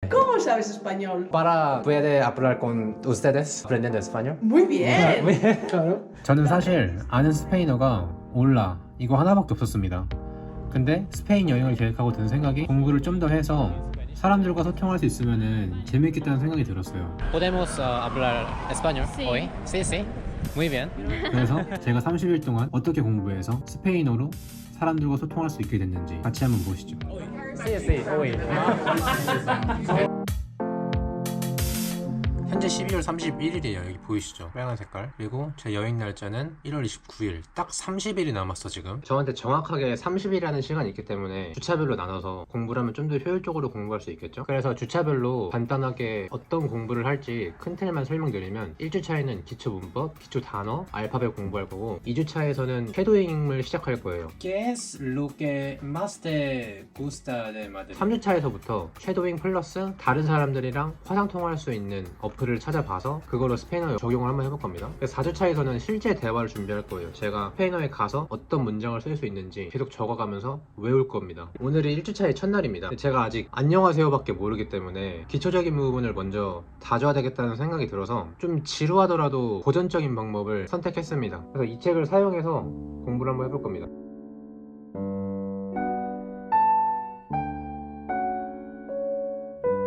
¿Cómo sabes español? Para puede hablar con ustedes aprendiendo español. Muy bien. claro. 저는 사실 아는 스페인어가 올라 이거 하나밖에 없었습니다. 근데 스페인 여행을 계획하고 든 생각이 공부를 좀 더 해서 사람들과 소통할 수 있으면은 재밌겠다는 생각이 들었어요. Podemos hablar español hoy? Sí, sí. Muy bien. 그래서 제가 30일 동안 어떻게 공부해서 스페인어로 사람들과 소통할 수 있게 됐는지 같이 한번 보시죠. Sí, sí, hoy. 현재 12월 31일이에요. 여기 보이시죠? 빨간 색깔. 그리고 제 여행 날짜는 1월 29일. 딱 30일이 남았어 지금. 저한테 정확하게 30일이라는 시간이 있기 때문에 주차별로 나눠서 공부를 하면 좀 더 효율적으로 공부할 수 있겠죠? 그래서 주차별로 간단하게 어떤 공부를 할지 큰 틀만 설명드리면 1주차에는 기초 문법, 기초 단어, 알파벳 공부할 거고 2주차에서는 쉐도잉을 시작할 거예요. ¿Qué es lo que más te gusta de Madrid? 3주차에서부터 쉐도잉 플러스 다른 사람들이랑 화상통화할 수 있는 어플을 찾아봐서 그걸로 스페인어 적용을 한번 해볼 겁니다. 4주차에서는 실제 대화를 준비할 거예요. 제가 스페인어에 가서 어떤 문장을 쓸 수 있는지 계속 적어가면서 외울 겁니다. 오늘이 1주차의 첫날입니다. 제가 아직 안녕하세요 밖에 모르기 때문에 기초적인 부분을 먼저 다져야 되겠다는 생각이 들어서 좀 지루하더라도 고전적인 방법을 선택했습니다. 그래서 이 책을 사용해서 공부를 한번 해볼 겁니다.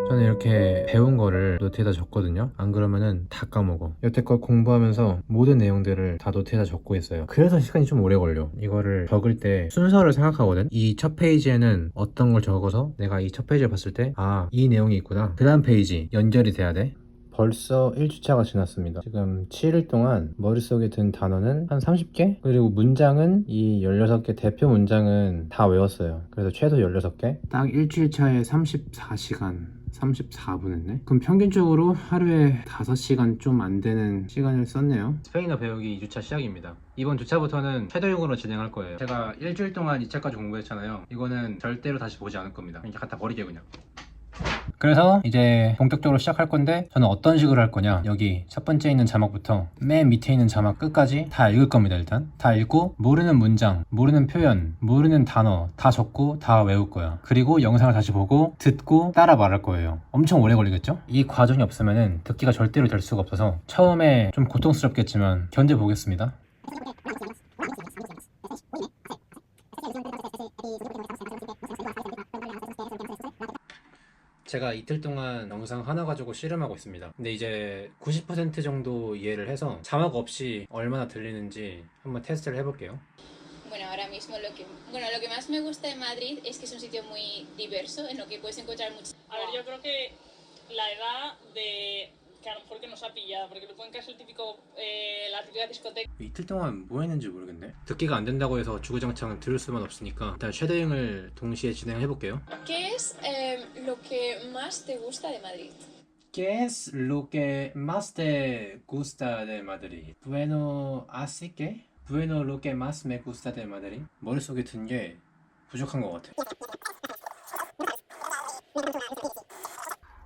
저는 이렇게 배운 거를 노트에다 적거든요. 안 그러면은 다 까먹어. 여태껏 공부하면서 모든 내용들을 다 노트에다 적고 있어요. 그래서 시간이 좀 오래 걸려. 이거를 적을 때 순서를 생각하거든. 이 첫 페이지에는 어떤 걸 적어서 내가 이 첫 페이지를 봤을 때 아, 이 내용이 있구나. 그 다음 페이지 연결이 돼야 돼. 벌써 1주차가 지났습니다. 지금 7일 동안 머릿속에 든 단어는 한 30개? 그리고 문장은 이 16개 대표 문장은 다 외웠어요. 그래서 최소 16개. 딱 일주일 차에 34시간 34분 했네? 그럼 평균적으로 하루에 5시간 좀 안 되는 시간을 썼네요. 스페인어 배우기 2주차 시작입니다. 이번 주차부터는 쉐도잉으로 진행할 거예요. 제가 일주일 동안 2차까지 공부했잖아요. 이거는 절대로 다시 보지 않을 겁니다. 그냥 갖다 버리게 그냥. 그래서 이제 본격적으로 시작할 건데 저는 어떤 식으로 할 거냐, 여기 첫 번째 있는 자막부터 맨 밑에 있는 자막 끝까지 다 읽을 겁니다. 일단 다 읽고 모르는 문장, 모르는 표현, 모르는 단어 다 적고 다 외울 거야. 그리고 영상을 다시 보고 듣고 따라 말할 거예요. 엄청 오래 걸리겠죠? 이 과정이 없으면 듣기가 절대로 될 수가 없어서 처음에 좀 고통스럽겠지만 견뎌보겠습니다. 제가 이틀 동안 영상 하나 가지고 씨름하고 있습니다. 근데 이제 90% 정도 이해를 해서 자막 없이 얼마나 들리는지 한번 테스트를 해볼게요. Bueno, ahora mismo lo que más me gusta de Madrid es que es un sitio muy diverso en lo que puedes encontrar muchas. A ver, yo creo que la edad de que a lo mejor que nos ha pillado, porque lo Cuenca es el típico, la típica discoteca. 이틀 동안 뭐 했는지 모르겠네. 듣기가 안 된다고 해서 주구장창 들을 수만 없으니까 일단 쉐도잉을 동시에 진행해 볼게요. ¿Qué es lo que más te gusta de Madrid? ¿Qué es lo que más te gusta de Madrid? Bueno, así que Bueno, lo que más me gusta de Madrid. 머릿속에 든 게 부족한 것 같아.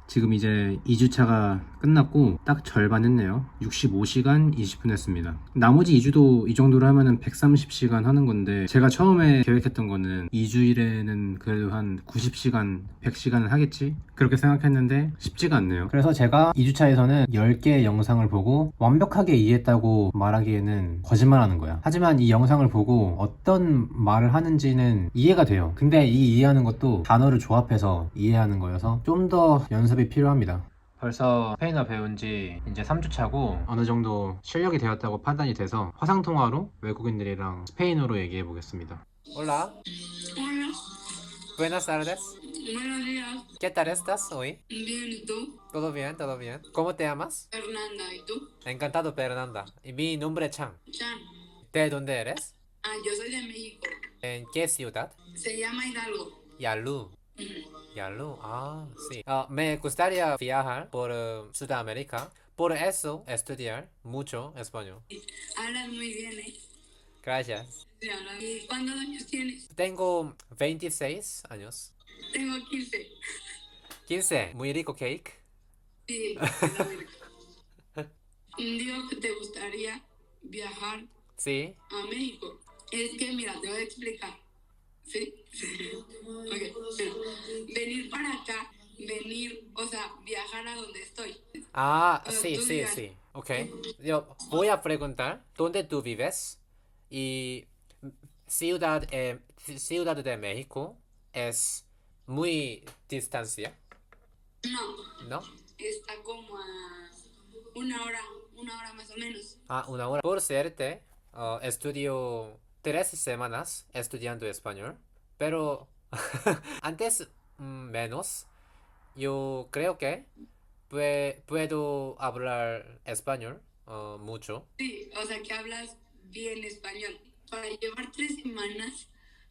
지금 이제 2주차가 끝났고 딱 절반 했네요. 65시간 20분 했습니다. 나머지 2주도 이 정도로 하면은 130시간 하는 건데 제가 처음에 계획했던 거는 2주일에는 그래도 한 90시간, 100시간은 하겠지? 그렇게 생각했는데 쉽지가 않네요. 그래서 제가 2주차에서는 10개의 영상을 보고 완벽하게 이해했다고 말하기에는 거짓말하는 거야. 하지만 이 영상을 보고 어떤 말을 하는지는 이해가 돼요. 근데 이 이해하는 것도 단어를 조합해서 이해하는 거여서 좀 더 연습이 필요합니다. 벌써 스페인어 배운 지 이제 3주차고 어느 정도 실력이 되었다고 판단이 돼서 화상통화로 외국인들이랑 스페인어로 얘기해 보겠습니다. Hola. Hola, Buenas tardes. buenos días. ¿Qué tal estás hoy? Bien, ¿y tú? Todo bien, todo bien. ¿Cómo te llamas? Fernanda, ¿y tú? Encantado, Fernanda. Y mi nombre es Chan. Chan. ¿De dónde eres? Ah, yo soy de México. ¿En qué ciudad? Se llama Hidalgo. Yalu. Ujú. Yalu, ah, sí. Me gustaría viajar por Sudamérica. Por eso estudiar mucho español. Hablas muy bien, ¿eh? Gracias. Sí, hablas. ¿Y cuántos años tienes? Tengo 26 años. Tengo 15. 15. Muy rico cake. Sí, está muy rico. Digo que te gustaría viajar Sí. a México. Es que, mira, te voy a explicar. ¿Sí? Ok, mira. Venir para acá venir, o sea, viajar a donde estoy. Ah, Ah, sí, tú sí, dirás. sí. Ok. Yo voy a preguntar dónde tú vives y Ciudad de México es muy distancia, No, ¿no? está como a una hora más o menos. Ah, una hora. Por suerte, estudio 3 semanas estudiando español, pero antes menos. Yo creo que puedo hablar español mucho. Sí, o sea que hablas bien español. Para llevar 3 semanas,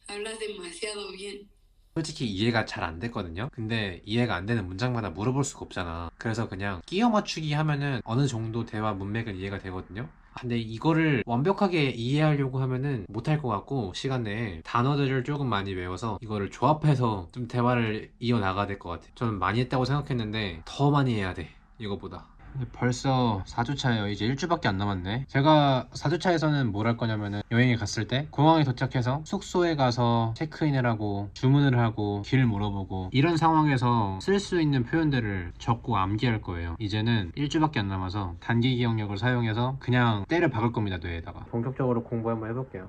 hablas demasiado bien. 솔직히 이해가 잘 안 됐거든요. 근데 이해가 안 되는 문장마다 물어볼 수가 없잖아. 그래서 그냥 끼워 맞추기 하면은 어느 정도 대화 문맥은 이해가 되거든요. 근데 이거를 완벽하게 이해하려고 하면은 못할 것 같고, 시간 내에 단어들을 조금 많이 외워서 이거를 조합해서 좀 대화를 이어나가야 될 것 같아. 저는 많이 했다고 생각했는데 더 많이 해야 돼, 이거보다. 벌써 4주차예요. 이제 1주밖에 안 남았네. 제가 4주차에서는 뭘 할 거냐면은, 여행에 갔을 때 공항에 도착해서 숙소에 가서 체크인을 하고 주문을 하고 길 물어보고, 이런 상황에서 쓸 수 있는 표현들을 적고 암기할 거예요. 이제는 1주밖에 안 남아서 단기 기억력을 사용해서 그냥 때려 박을 겁니다, 뇌에다가. 본격적으로 공부 한번 해볼게요.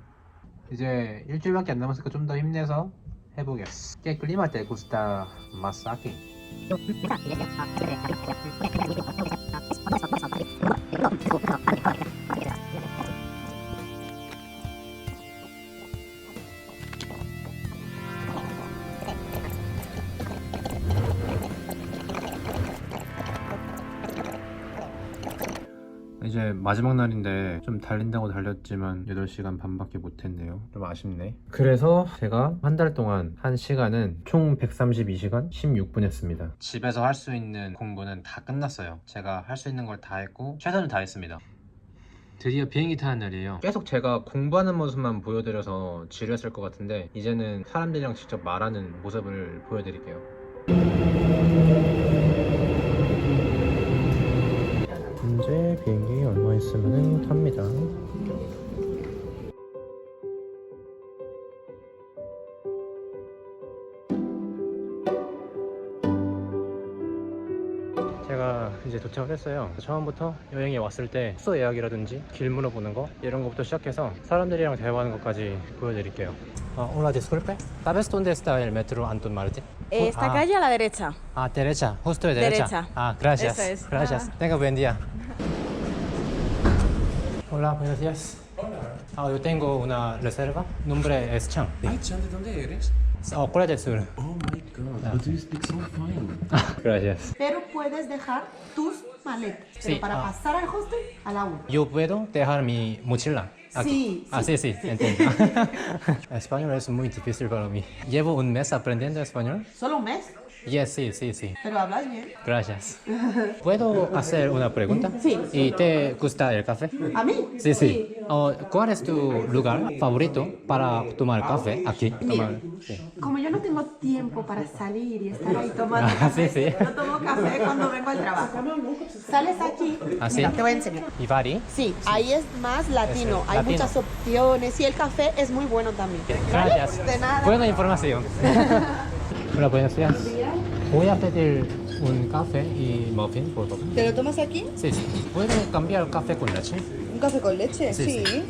이제 1주밖에 안 남았으니까 좀 더 힘내서 해보겠어. ¿Qué clima te gusta más aquí? 이제 마지막 날인데 좀 달린다고 달렸지만 8시간 반밖에 못했네요. 좀 아쉽네. 그래서 제가 한 달 동안 한 시간은 총 132시간 16분 했습니다. 집에서 할 수 있는 공부는 다 끝났어요. 제가 할 수 있는 걸 다 했고 최선을 다했습니다. 드디어 비행기 타는 날이에요. 계속 제가 공부하는 모습만 보여드려서 지루했을 것 같은데, 이제는 사람들이랑 직접 말하는 모습을 보여드릴게요. 이제 비행기 얼마 있으면 탑니다. 제가 이제 도착을 했어요. 처음부터 여행에 왔을 때 숙소 예약이라든지 길 물어보는 거, 이런 것부터 시작해서 사람들이랑 대화하는 것까지 보여드릴게요. Hola, disculpe. ¿Sabes dónde está el metro Antón Martín? Esta calle a la derecha. Ah, derecha, justo de derecha. Derecha. Ah, gracias. Eso es. Gracias. Tenga buen día. Hola, buenos días. Hola. Yo tengo una reserva. Nombre es Chang. Ay, Chan, ¿de dónde eres? Corea del Sur. Oh my god, but you speak so fine. Gracias. Pero puedes dejar tus maletas. Sí, Pero para pasar al hostel, a la 1. Yo puedo dejar mi mochila aquí. Sí, Ah, sí, sí, entiendo. Español es muy difícil para mí. Llevo un mes aprendiendo español. ¿Solo un mes? Yes, sí, sí, sí. Pero hablas bien. Gracias. ¿Puedo hacer una pregunta? Sí. ¿Y te gusta el café? ¿A mí? Sí, sí. ¿Cuál es tu lugar favorito para tomar café aquí? Mira, Sí. como yo no tengo tiempo para salir y estar ahí tomando Ah, café, sí, sí. yo tomo café cuando vengo al trabajo. Sales aquí, ¿Ah, sí? mira, te voy a enseñar. ¿Y Bari? Sí, ahí es más latino, Es hay latino. muchas opciones y el café es muy bueno también. Gracias. De nada. Buena información. Hola, buenos días. Voy a pedir un café y muffin, por favor. ¿Te lo tomas aquí? Sí, sí. ¿Puedo cambiar café con leche? ¿Un café con leche? Sí, sí.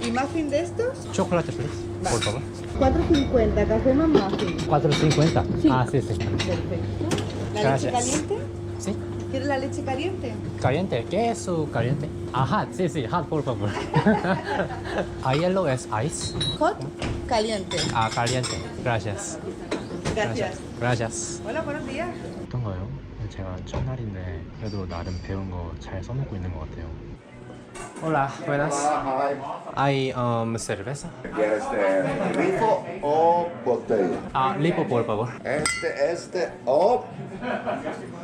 ¿Y muffin de estos? Chocolate, please, por favor. 4.50, café más muffin. 4.50. Sí. Ah, sí, sí. Perfecto. ¿La Gracias. leche caliente? Sí. ¿Quieres la leche caliente? Caliente. ¿Qué es su caliente? Ah, hot. Sí, sí, hot, por favor. ¿A hielo es ice? Hot, caliente. Ah, caliente. Gracias. Gracias. Gracias. Hola, buenos días. 어떤가요? 제가 첫날인데 그래도 나름 배운 거 잘 써먹고 있는 것 같아요. Hola, buenas. ¿Hay cerveza? ¿Quieres grifo o botella? Ah, lipo, por favor. Este o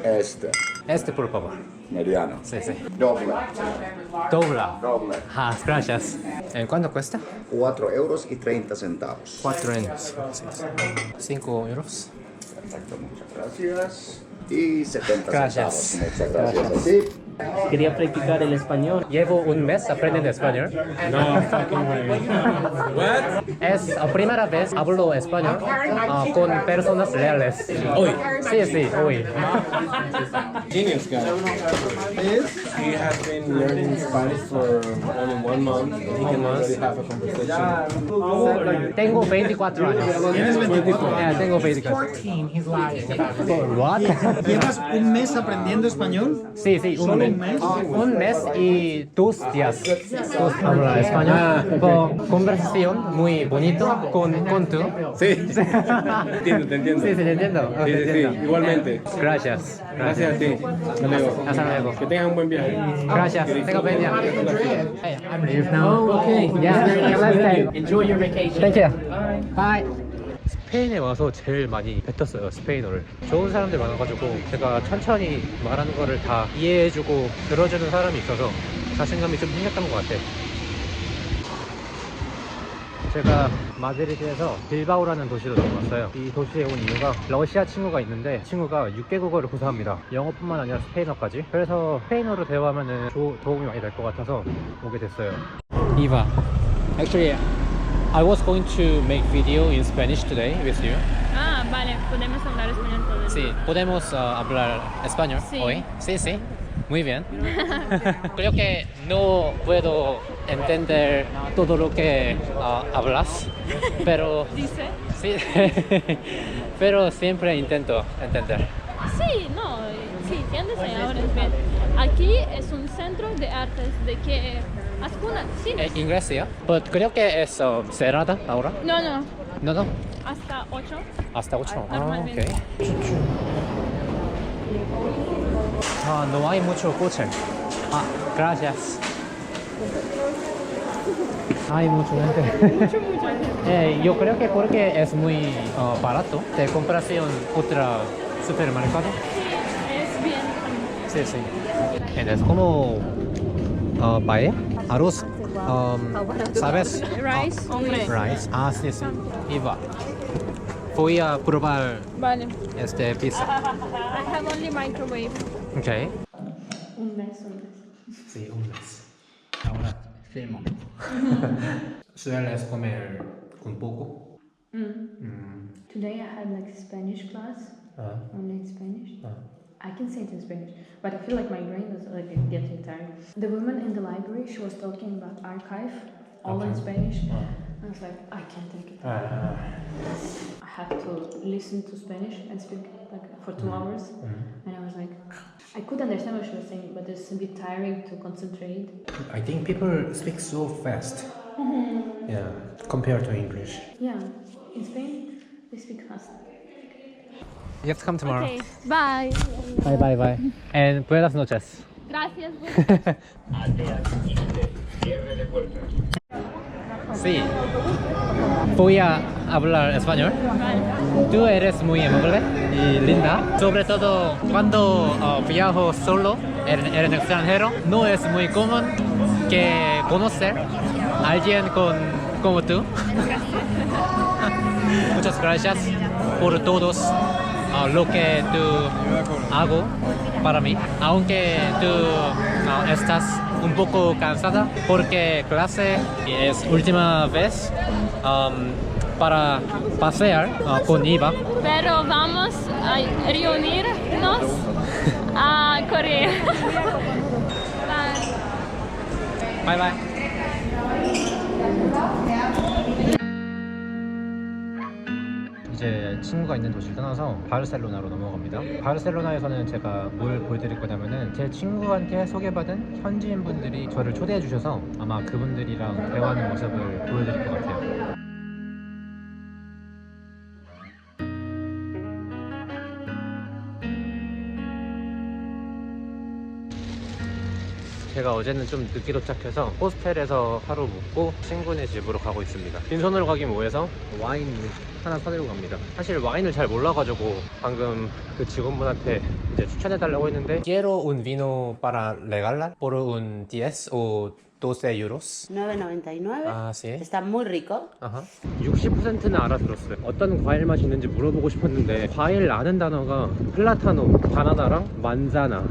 este. Por favor. Mediano. Sí, sí. Doble. Dobla. Doble. Ah, gracias. ¿Cuánto cuesta? 4,30 euros. 4 euros. Sí, sí. 5 euros. Perfecto, muchas gracias. y 70 Gracias. centavos. Muchas gracias. Así. Quería practicar el español. Llevo un mes aprendiendo español. No, fucking way. What? Es la primera vez hablo español con personas reales. Hoy. Sí, sí, hoy. Genius guy. He has been learning Spanish for only 1 month. He can already have a conversation. Tengo 24 años. ¿Tienes 24? Tengo 24. What? ¿Llevas un mes aprendiendo español? Sí, sí, ¿Solo un mes? Un mes y 2 días. Habla español. Conversación muy bonito con tú. Sí. Entiendo, te entiendo. Sí, sí, te entiendo. Sí, Te sí, entiendo. igualmente. Gracias. Gracias a ti. Hasta luego. Hasta luego. Que tengan un buen viaje. Gracias. Tengo buen día. Hey, I'm leave now. Okay. Yeah. Have a nice day. Enjoy your vacation. Thank you. Bye. 스페인에 와서 제일 많이 뱉었어요, 스페인어를. 좋은 사람들 많아가지고 제가 천천히 말하는 거를 다 이해해주고 들어주는 사람이 있어서 자신감이 좀 생겼던 것 같아요. 제가 마드리드에서 빌바오라는 도시로 넘어왔어요. 이 도시에 온 이유가 러시아 친구가 있는데 친구가 6개국어를 구사합니다. 영어뿐만 아니라 스페인어까지. 그래서 스페인어로 대화하면 도움이 많이 될 것 같아서 오게 됐어요. Eva, actually I was going to make video in Spanish today with you. Ah, vale, podemos hablar español todo el Sí, podemos hablar español Sí. hoy. Sí, sí. Muy bien. Creo que no puedo entender todo lo que hablas, pero Dice. sí, pero siempre intento entender. Sí, no, sí, entiendes ahora es bien. Aquí es un centro de artes de que algunas cines. Inglés, sí, pero creo que es cerrada ahora. No, no, No, no, hasta 8. hasta 8. Normalmente. No hay mucho coche. Gracias. Hay mucha gente. Yo creo que porque es muy barato de comparación contra supermercado. Sí, es bien. Sí, sí. Es como paella, arroz, ¿sabes? Rice, hombre. Rice. Sí, sí. Iba. Voy a probar Vale. este pizza. I have only microwave. Ok. Un mes. Sí, un mes. Ahora filmo. ¿Sueles comer un poco? Today I had like Spanish class, only Spanish. I can say it in Spanish, but I feel like my brain is like getting tired. The woman in the library, she was talking about archive, all in Spanish. I was like, I can't take it. I have to listen to Spanish and speak like for 2 hours. And I was like, I could understand what she was saying, but it's a bit tiring to concentrate. I think people speak so fast. Yeah, compared to English. Yeah, in Spain, they speak fast. You have to come tomorrow. Okay, bye. Bye, bye, bye. And buenas noches. Gracias. Sí. Voy a hablar español. Tú eres muy amable y linda. Sobre todo cuando viajo solo en el extranjero, no es muy común que conocer a alguien como tú. Muchas gracias por todos lo que tú hago para mí. Aunque tú estás un poco cansada porque clase es última vez para pasear con Eva. Pero vamos a reunirnos a Corea. Bye bye. 이제 친구가 있는 도시를 떠나서 바르셀로나로 넘어갑니다. 바르셀로나에서는 제가 뭘 보여드릴 거냐면은 제 친구한테 소개받은 현지인 분들이 저를 초대해 주셔서 아마 그분들이랑 대화하는 모습을 보여드릴 것 같아요. 제가 어제는 좀 늦게 도착해서 호스텔에서 하루 묵고 친구네 집으로 가고 있습니다. 빈손으로 가긴 뭐해서 와인 하나 사들고 갑니다. 사실 와인을 잘 몰라가지고 방금 그 직원분한테 이제 추천해달라고 했는데 Quiero un vino para regalar por un 10 o 12 euros. 9,99. 아, sí. Está muy rico. 60%는 알아들었어요. 어떤 과일 맛이 있는지 물어보고 싶었는데 과일 아는 단어가 플라타노, 바나나랑 만자나,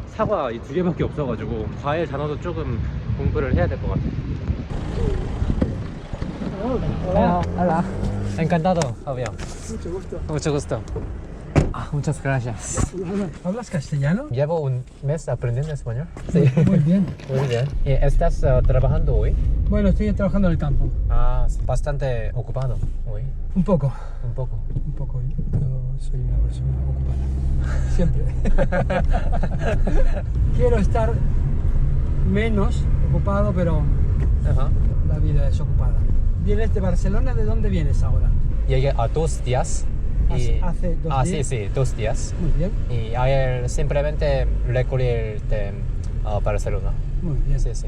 사과 이 두 개밖에 없어가지고 과일 단어도 조금 공부를 해야 될 것 같아요. Hola. Encantado, Fabián. Mucho gusto. Mucho gusto. Ah, muchas gracias. ¿Hablas castellano? Llevo un mes aprendiendo español. Sí. Muy bien. Muy bien. ¿Y estás trabajando hoy? Bueno, estoy trabajando en el campo. Ah, bastante ocupado hoy. Un poco. Un poco. Un poco. Yo soy una persona ocupada. Siempre. Quiero estar menos ocupado, pero la vida es ocupada. ¿Vienes de Barcelona? ¿De dónde vienes ahora? Llegué a 2 días. Hace 2 días. Sí, 2 días. Muy bien. Y ayer simplemente recorrí de Barcelona. Muy bien. Sí, sí.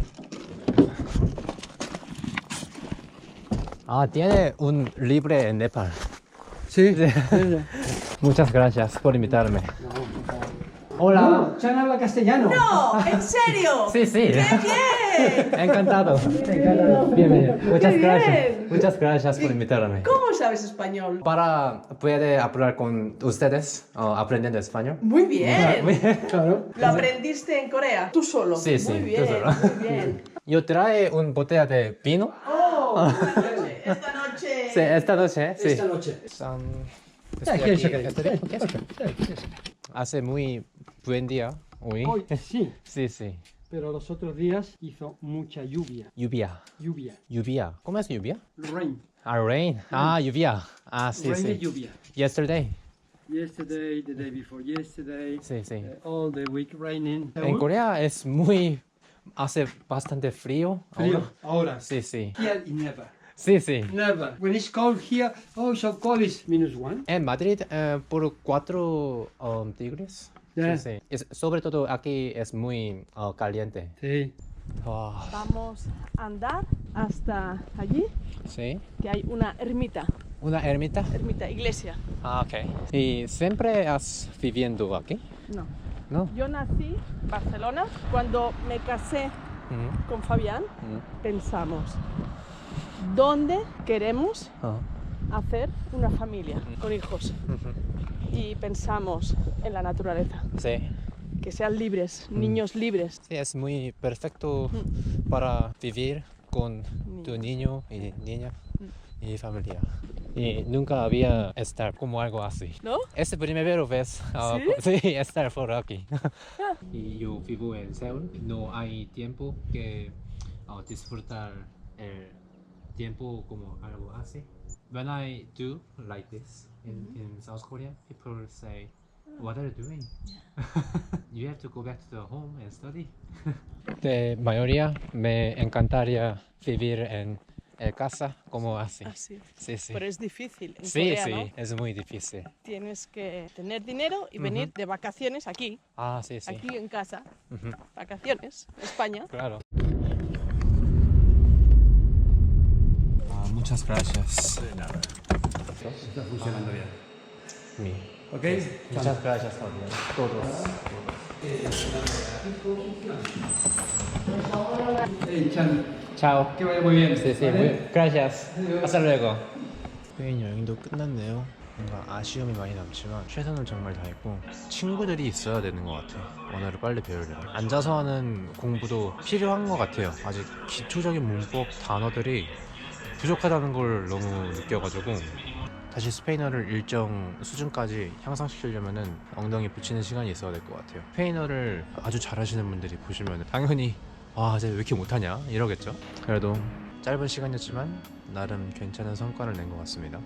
Ah, tiene un libre en Nepal. Sí. Muchas gracias por invitarme. Hola. No, Chan habla castellano. ¡No! ¿En serio? Sí, sí. ¡Qué bien! Encantado. Bienvenido. Muchas gracias. Muchas gracias por invitarme. ¿Cómo sabes español? ¿Puede hablar con ustedes aprendiendo español? Muy bien. Muy bien. Claro. ¿Lo aprendiste en Corea? ¿Tú solo? Sí, sí. Muy bien, tú solo. muy bien. Yo trae una botella de vino. ¡Oh! Esta noche. Sí, esta noche. Sí. Esta noche. Hace muy buen día hoy. Hoy sí, Sí, sí. pero los otros días hizo mucha lluvia. Lluvia. Lluvia. Lluvia. ¿Cómo es lluvia? Rain. Ah, rain. Ah, lluvia. Ah, sí, Rain de sí. lluvia. Yesterday. Yesterday, the day before yesterday. Sí, sí. All the week raining. En Corea es hace bastante frío. Frío. Ahora. Sí, sí. Here in never. Sí, sí. Never. When it's cold here, oh, so cold is -1. En Madrid, por 4 degrees. Yeah. Sí, sí. Sobre todo aquí es muy caliente. Sí. Ah, Vamos a andar hasta allí, sí. que hay una ermita, ¿Una ermita? iglesia. Ah, ok. ¿Y siempre has viviendo aquí? No. No. Yo nací en Barcelona. Cuando me casé con Fabián, pensamos, ¿dónde queremos hacer una familia con hijos? Y pensamos en la naturaleza. Sí. Que sean libres, niños libres. Sí, es muy perfecto para vivir con tu niño y niña y familia. Y nunca había estar como algo así. ¿No? Es la primera vez ¿Sí? sí, estar por aquí. Y yo vivo en Seúl. No hay tiempo que disfrutar el tiempo como algo así. When I do like this in South Korea, people say, "What are you doing? You have to go back to the home and study." De mayoría me encantaría vivir en casa como así. Así. Sí, sí. Pero es difícil en Sí, Corea, sí, ¿no? es muy difícil. Tienes que tener dinero y venir de vacaciones aquí, Ah, sí, sí. aquí en casa, vacaciones, España. Claro. Muchas gracias. Está funcionando bien. ¿Ok? Muchas gracias también. Todos. Hey, Chan. Chao. Que vaya muy bien. Sí, sí. ¿vale? Gracias. Hasta luego. 스페인 여행도 끝났네요. 뭔가 아쉬움이 많이 남지만 최선을 정말 다했고 친구들이 있어야 되는 것 같아요. 언어를 빨리 배우려면 앉아서 하는 공부도 필요한 것 같아요. 아직 기초적인 문법 단어들이 부족하다는 걸 너무 느껴가지고 다시 스페인어를 일정 수준까지 향상시키려면은 엉덩이 붙이는 시간이 있어야 될 것 같아요. 스페인어를 아주 잘하시는 분들이 보시면 당연히 아, 쟤 왜 이렇게 못하냐 이러겠죠. 그래도 짧은 시간이었지만 나름 괜찮은 성과를 낸 것 같습니다.